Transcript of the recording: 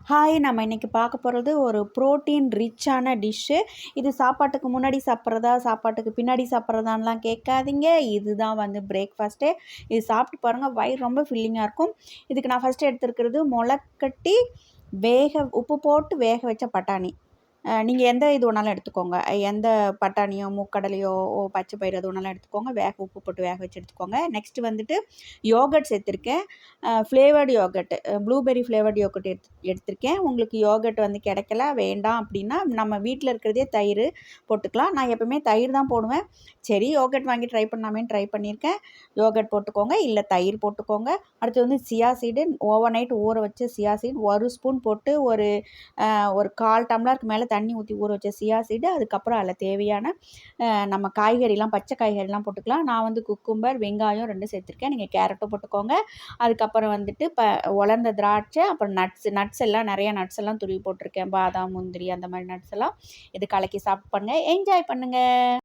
Hi, நம்ம இன்றைக்கி பார்க்க போகிறது ஒரு ப்ரோட்டீன் ரிச்சான டிஷ்ஷு. இது சாப்பாட்டுக்கு முன்னாடி சாப்பிட்றதா, சாப்பாட்டுக்கு பின்னாடி சாப்பிட்றதான்லாம் கேட்காதீங்க. இதுதான் பிரேக்ஃபாஸ்ட்டே. இது சாப்பிட்டு பாருங்கள், வயிறு ரொம்ப ஃபில்லிங்காக இருக்கும். இதுக்கு நான் ஃபஸ்ட்டு எடுத்துருக்கிறது முளைக்கட்டி உப்பு போட்டு வேக வச்ச பட்டாணி. நீங்கள் எந்த இது வேணாலும் எடுத்துக்கோங்க. எந்த பட்டாணியோ, மூக்கடலையோ, பச்சை பயிறு எது வேணாலும் எடுத்துக்கோங்க. உப்பு போட்டு வேக வச்சு எடுத்துக்கோங்க. நெக்ஸ்ட்டு யோகர்ட் சேர்த்துருக்கேன். Flavoured yoghurt, blueberry flavoured yoghurt எடுத்திருக்கேன். உங்களுக்கு யோகர்ட் கிடைக்கல, வேண்டாம் அப்படின்னா நம்ம வீட்டில் இருக்கிறதே தயிர் போட்டுக்கலாம். நான் எப்பவுமே தயிர் தான் போடுவேன். சரி, யோகர்ட் வாங்கி ட்ரை பண்ணாமேன்னு ட்ரை பண்ணியிருக்கேன். யோகர்ட் போட்டுக்கோங்க, இல்லை தயிர் போட்டுக்கோங்க. அடுத்து சியா சீடு, ஓவர் நைட் ஊற வச்ச சியா சீடு 1 ஸ்பூன் போட்டு ஒரு 1/4 டம்ளருக்கு மேலே தண்ணி ஊற்றி ஊற வச்ச சியா சீடு. அதுக்கப்புறம் அதில் தேவையான நம்ம காய்கறிலாம், பச்சை காய்கறிலாம் போட்டுக்கலாம். நான் குக்கும்பர், வெங்காயம் 2 சேர்த்துருக்கேன். நீங்கள் கேரட்டும் போட்டுக்கோங்க. அதுக்கப்புறம் உலர்ந்த திராட்சை, அப்புறம் நட்ஸ் எல்லாம் நிறைய நட்ஸ் எல்லாம் துருவி போட்டிருக்கேன். பாதாம், முந்திரி, அந்த மாதிரி நட்ஸ் எல்லாம். இது கலக்கி சாப்பிட்டு பண்ணுங்கள். என்ஜாய் பண்ணுங்கள்.